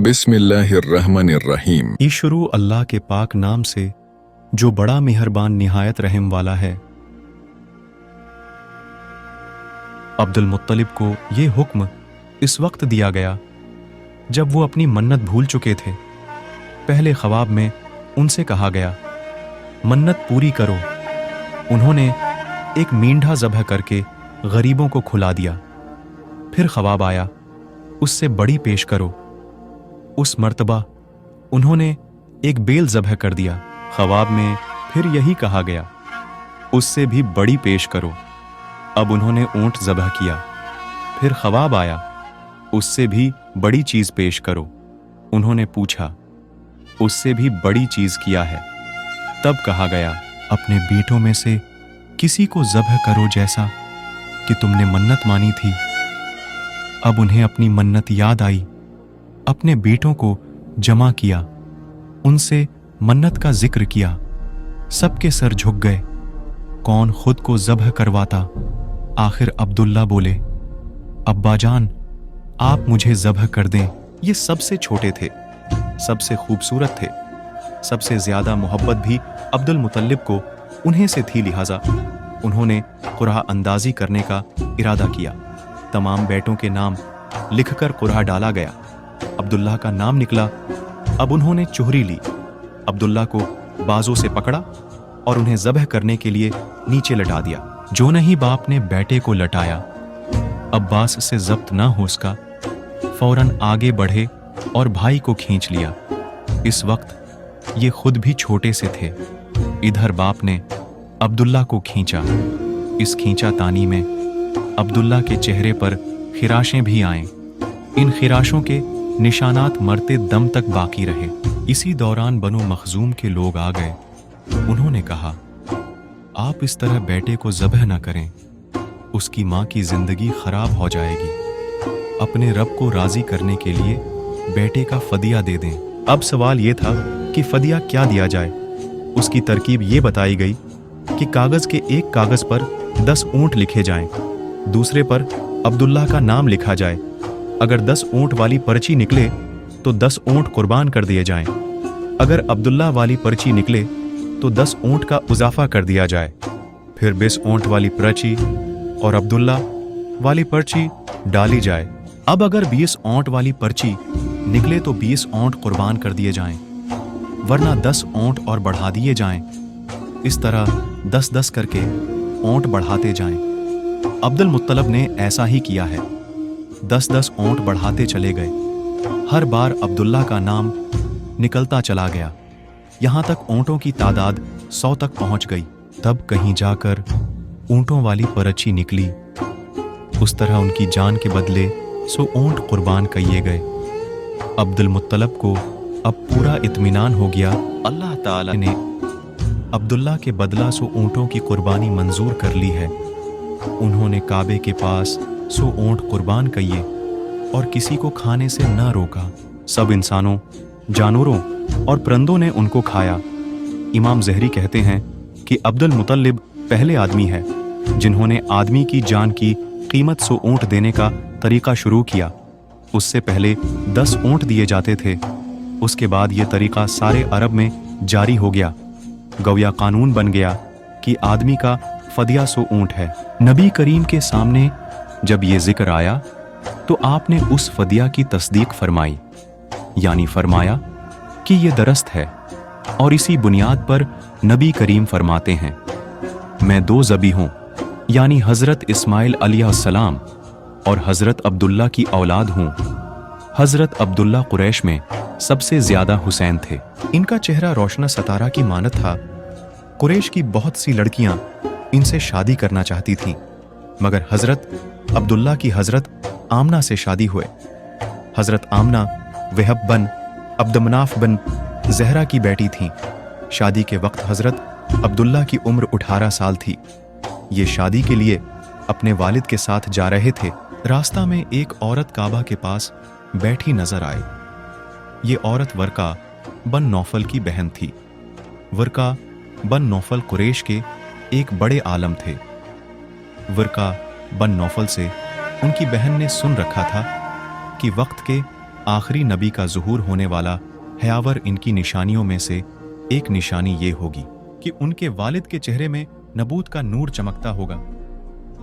बिस्मिल्लाहिर्रहमानिर्रहीम। ये शुरू अल्लाह के पाक नाम से जो बड़ा मेहरबान निहायत रहम वाला है। अब्दुल मुत्तलिब को ये हुक्म इस वक्त दिया गया जब वो अपनी मन्नत भूल चुके थे। पहले ख्वाब में उनसे कहा गया, मन्नत पूरी करो। उन्होंने एक मींढा ज़बह करके गरीबों को खुला दिया। फिर ख्वाब आया, उससे बड़ी पेश करो। उस मर्तबा उन्होंने एक बेल ज़बह कर दिया। ख्वाब में फिर यही कहा गया, उससे भी बड़ी पेश करो। अब उन्होंने ऊंट ज़बह किया। फिर ख्वाब आया, उससे भी बड़ी चीज़ पेश करो। उन्होंने पूछा, उससे भी बड़ी चीज़ किया है। तब कहा गया, अपने बेटों में से किसी को ज़बह करो जैसा कि तुमने मन्नत मानी थी। अब उन्हें अपनी मन्नत याद आई। अपने बेटों को जमा किया, उनसे मन्नत का जिक्र किया। सबके सर झुक गए। कौन खुद को ज़बह करवाता। आखिर अब्दुल्ला बोले, अब्बा जान, आप मुझे ज़बह कर दें। ये सबसे छोटे थे, सबसे खूबसूरत थे, सबसे ज्यादा मोहब्बत भी अब्दुल मुत्तलिब को उन्हें से थी। लिहाजा उन्होंने कुरहा अंदाजी करने का इरादा किया। तमाम बेटों के नाम लिखकर कुरहा डाला गया। अब्दुल्ला का नाम निकला। अब उन्होंने चुहरी ली, अब्दुल्ला को बाजों से पकड़ा और उन्हें ज़बह करने के लिए नीचे लटा दिया। जो नहीं बाप ने बेटे को लटाया, अब्बास से ज़ब्त ना हो सका, फौरन आगे बढ़े और भाई को खींच लिया। इस वक्त ये खुद भी छोटे से थे। इधर बाप ने अब्दुल्ला को खींचा। इस खींचा तानी में अब्दुल्ला के चेहरे पर खिराशें भी आएं। इन खिराशों के निशानात मरते दम तक बाकी रहे। इसी दौरान बनो मखजूम के लोग आ गए। उन्होंने कहा, आप इस तरह बेटे को ज़बह न करें, उसकी माँ की जिंदगी खराब हो जाएगी। अपने रब को राजी करने के लिए बेटे का फदिया दे दें। अब सवाल ये था कि फदिया क्या दिया जाए। उसकी तरकीब ये बताई गई कि कागज के एक कागज पर 10 ऊंट लिखे जाएं, दूसरे पर अब्दुल्ला का नाम लिखा जाए। अगर 10 ऊंट वाली पर्ची निकले तो 10 ऊंट कुर्बान कर दिए जाएं। अगर अब्दुल्ला वाली पर्ची निकले तो 10 ऊंट का इजाफा कर दिया जाए। फिर 20 ऊंट वाली पर्ची और अब्दुल्ला वाली पर्ची डाली जाए। अब अगर 20 ऊंट वाली पर्ची निकले तो 20 ऊंट कुर्बान कर दिए जाएं, वरना 10 ऊंट और बढ़ा दिए जाएं। इस तरह 10-10 करके ऊंट बढ़ाते जाएं। अब्दुल मुत्तलिब ने ऐसा ही किया है। 10-10 ऊंट बढ़ाते चले गए। हर बार अब्दुल्ला का नाम निकलता चला गया, यहाँ तक ऊंटों की तादाद 100 तक पहुँच गई। तब कहीं जाकर ऊंटों वाली पर्ची निकली। उस तरह उनकी जान के बदले 100 ऊंट कुर्बान किए गए। अब्दुल मुत्तलिब को अब पूरा इत्मीनान हो गया। अल्लाह ताला ने अब्दुल्ला के बदला 100 ऊंटों की कुर्बानी मंजूर कर ली है। उन्होंने काबे के पास 100 ऊंट कुर्बान किए और किसी को खाने से न रोका। सब इंसानों, जानवरों और परिंदों ने उनको खाया। इमाम ज़हरी कहते हैं कि अब्दुल मुत्तलिब पहले आदमी है जिन्होंने आदमी की जान की कीमत 100 ऊंट देने का तरीका शुरू किया। उससे पहले 10 ऊंट दिए जाते थे। उसके बाद ये तरीका सारे अरब में जारी हो गया। गौया कानून बन गया कि आदमी का फदिया 100 ऊंट है। नबी करीम के सामने जब ये जिक्र आया तो आपने उस फदिया की तस्दीक फरमाई, यानी फरमाया कि ये दरस्त है। और इसी बुनियाद पर नबी करीम फरमाते हैं, मैं 2 ज़बी हूँ, यानी हज़रत इस्माइल अलैहिस्सलाम और हज़रत अब्दुल्ला की औलाद हूँ। हज़रत अब्दुल्ला कुरैश में सबसे ज़्यादा हुसैन थे। इनका चेहरा रोशना सतारा की मानत था। कुरैश की बहुत सी लड़कियां इनसे शादी करना चाहती थीं, मगर हज़रत अब्दुल्ला की हज़रत आमना से शादी हुए। हज़रत आमना वहब बन अब्दमनाफ बन ज़हरा की बेटी थीं। शादी के वक्त हज़रत अब्दुल्ला की उम्र 18 साल थी। ये शादी के लिए अपने वालिद के साथ जा रहे थे। रास्ता में एक औरत काबा के पास बैठी नजर आई। ये औरत वर्का बन नौफल की बहन थी। वर्का बन नौफल कुरैश के एक बड़े आलम थे। वर्का बन नौफल से उनकी बहन ने सुन रखा था कि वक्त के आखिरी नबी का ज़ुहूर होने वाला हयावर इनकी निशानियों में से एक निशानी ये होगी कि उनके वालिद के चेहरे में नबूत का नूर चमकता होगा।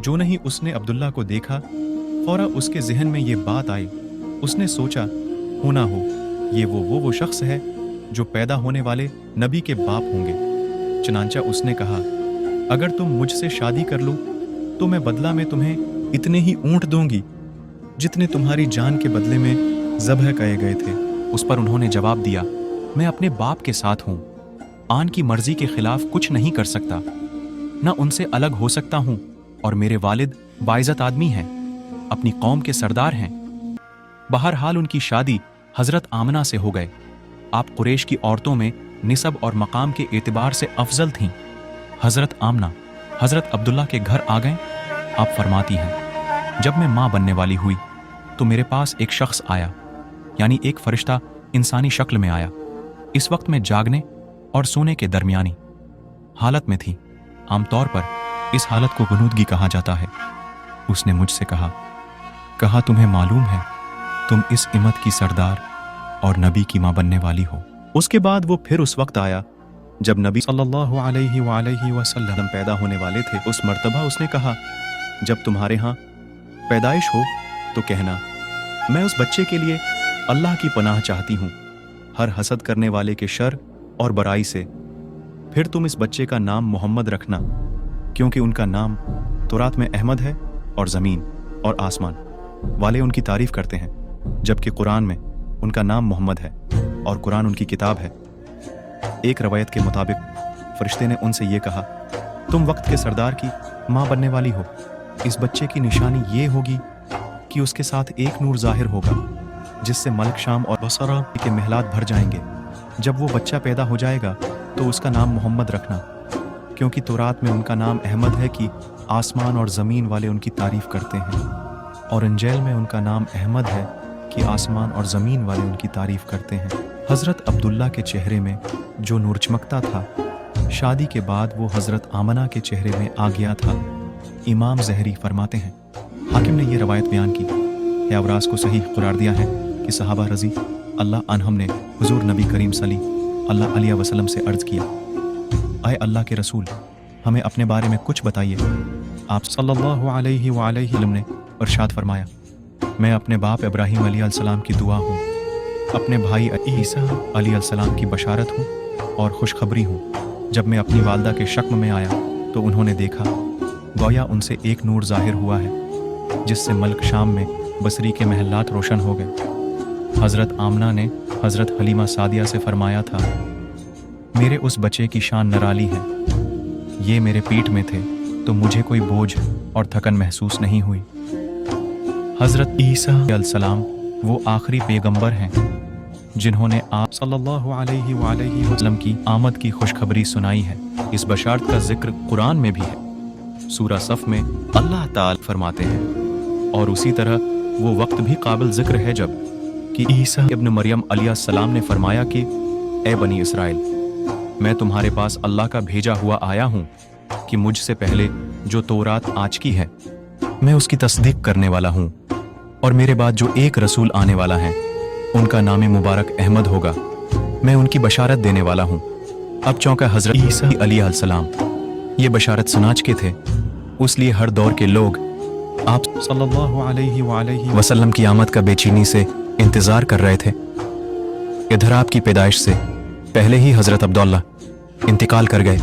जो नहीं उसने अब्दुल्ला को देखा, फौरा उसके जहन में ये बात आई। उसने सोचा, हो ना हो ये वो शख्स है जो पैदा होने वाले नबी के बाप होंगे। चनांचा उसने कहा, अगर तुम मुझसे शादी कर लो तो मैं बदला में तुम्हें इतने ही ऊंट दूंगी जितने तुम्हारी जान के बदले में ज़ब्ह किए गए थे। उस पर उन्होंने जवाब दिया, मैं अपने बाप के साथ हूँ, आन की मर्जी के खिलाफ कुछ नहीं कर सकता, न उनसे अलग हो सकता हूँ, और मेरे वालिद बाइज़्ज़त आदमी हैं, अपनी कौम के सरदार हैं। बहरहाल उनकी शादी हज़रत आमना से हो गए। आप कुरैश की औरतों में निसब और मकाम के एतबार से अफजल थीं। हज़रत आमना हज़रत अब्दुल्ला के घर आ गए। आप फरमाती हैं, जब मैं माँ बनने वाली हुई तो मेरे पास एक शख्स आया, यानी एक फरिश्ता इंसानी शक्ल में आया। इस वक्त मैं जागने और सोने के दरमियानी हालत में थी। आमतौर पर इस हालत को गुनूदगी कहा जाता है। उसने मुझसे कहा तुम्हें मालूम है तुम इस इम्मत की सरदार और नबी की माँ बनने वाली हो। उसके बाद वो फिर उस वक्त आया जब नबी सल्लल्लाहु अलैहि वसल्लम पैदा होने वाले थे। उस मर्तबा उसने कहा, जब तुम्हारे यहाँ पैदाइश हो तो कहना, मैं उस बच्चे के लिए अल्लाह की पनाह चाहती हूँ हर हसद करने वाले के शर और बराई से। फिर तुम इस बच्चे का नाम मोहम्मद रखना, क्योंकि उनका नाम तौरात में अहमद है और ज़मीन और आसमान वाले उनकी तारीफ़ करते हैं, जबकि कुरान में उनका नाम मोहम्मद है और कुरान उनकी किताब है। एक रवायत के मुताबिक फरिश्ते ने उनसे ये कहा, तुम वक्त के सरदार की माँ बनने वाली हो। इस बच्चे की निशानी ये होगी कि उसके साथ एक नूर ज़ाहिर होगा जिससे मल्क शाम और बसरा के महलात भर जाएंगे। जब वो बच्चा पैदा हो जाएगा तो उसका नाम मोहम्मद रखना, क्योंकि तौरात में उनका नाम अहमद है कि आसमान और ज़मीन वाले उनकी तारीफ़ करते हैं, और इंजील में उनका नाम अहमद है कि आसमान और ज़मीन वाले उनकी तारीफ़ करते हैं। हज़रत अब्दुल्ला के चेहरे में जो नूर चमकता था, शादी के बाद वो हज़रत आमना के चेहरे में आ गया था। इमाम ज़हरी फरमाते हैं, हाकिम ने ये रवायत बयान की, यावरास को सही करार दिया है कि सहाबा रज़ी अल्लाह अन्हम ने हुज़ूर नबी करीम सल्लल्लाहु अलैहि वसल्लम से अर्ज़ किया, आए अल्लाह के रसूल, हमें अपने बारे में कुछ बताइए। आप सल्लल्लाहु अलैहि वसल्लम ने इरशाद फरमाया, मैं अपने बाप इब्राहीम अलैहिस्सलाम की दुआ हूँ, अपने भाई ईसा अलैहिस्सलाम की बशारत हूँ और खुशखबरी हूँ। जब मैं अपनी वालदा के शक्म में आया तो उन्होंने देखा, गोया उनसे एक नूर ज़ाहिर हुआ है जिससे मल्क शाम में बसरी के महलात रोशन हो गए। हज़रत आमना ने हज़रत हलीमा सादिया से फरमाया था, मेरे उस बच्चे की शान नराली है, ये मेरे पीठ में थे तो मुझे कोई बोझ और थकन महसूस नहीं हुई। हज़रत ईसा अलैहिस्सलाम वो आखिरी पैगंबर हैं जिन्होंने आप सल्लल्लाहु अलैहि वसल्लम की आमद की खुशखबरी सुनाई है। इस बशारत का जिक्र कुरान में भी है। सूरा सफ़ में अल्लाह ताला फरमाते हैं, और उसी तरह वो वक्त भी काबिल ज़िक्र है जब कि ईसा इब्न मरियम अलैहिस्सलाम ने फरमाया कि ए बनी इसराइल, मैं तुम्हारे पास अल्लाह का भेजा हुआ आया हूँ कि मुझसे पहले जो तौरात आज की है मैं उसकी तस्दीक करने वाला हूँ, और मेरे बाद जो एक रसूल आने वाला है उनका नाम मुबारक अहमद होगा, मैं उनकी बशारत देने वाला हूँ। अब चौंका हज़रत ईसा अलैहिस्सलाम, ये बशारत सुना चुके थे, उसलिए हर दौर के लोग आप सल्लल्लाहु अलैहि वसल्लम की आमद का बेचैनी से इंतज़ार कर रहे थे। इधर आपकी पैदाइश से पहले ही हज़रत अब्दुल्ला इंतकाल कर गए।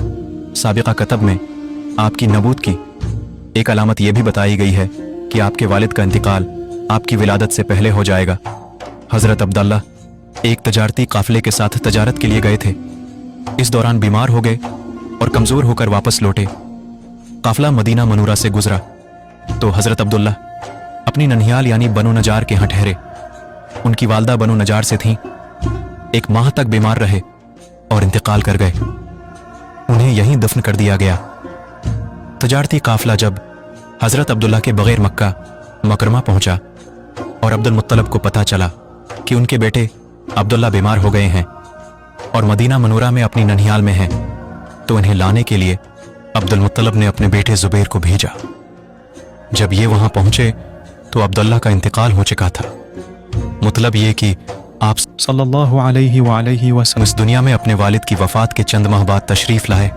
साबिक़ा कतब में आपकी नबूत की एक अलामत यह भी बताई गई है कि आपके वालिद का इंतकाल आपकी विलादत से पहले हो जाएगा। हज़रत अब्दुल्ला एक तजारती काफ़िले के साथ तजारत के लिए गए थे। इस दौरान बीमार हो गए और कमज़ोर होकर वापस लौटे। काफ़िला मदीना मनूरा से गुजरा तो हज़रत अब्दुल्ला अपनी ननिहाल यानी बनु नजार के यहाँ ठहरे। उनकी वालदा बनु नजार से थीं। एक माह तक बीमार रहे और इंतकाल कर गए। उन्हें यहीं दफन कर दिया गया। तजारती काफ़िला जब हज़रत अब्दुल्ला के बग़ैर मक्का मकरमा पहुंचा और अब्दुल मुत्तलब को पता चला कि उनके बेटे अब्दुल्ला बीमार हो गए हैं और मदीना मनूरा में अपनी ननिहाल में हैं, तो इन्हें लाने के लिए अब्दुल मुत्तलब ने अपने बेटे ज़ुबैर को भेजा। जब ये वहां पहुंचे तो अब्दुल्ला का इंतकाल हो चुका था। مطلب یہ کہ آپ صلی اللہ علیہ وآلہ وسلم اس دنیا میں اپنے والد کی وفات کے چند ماہ بعد تشریف لائے۔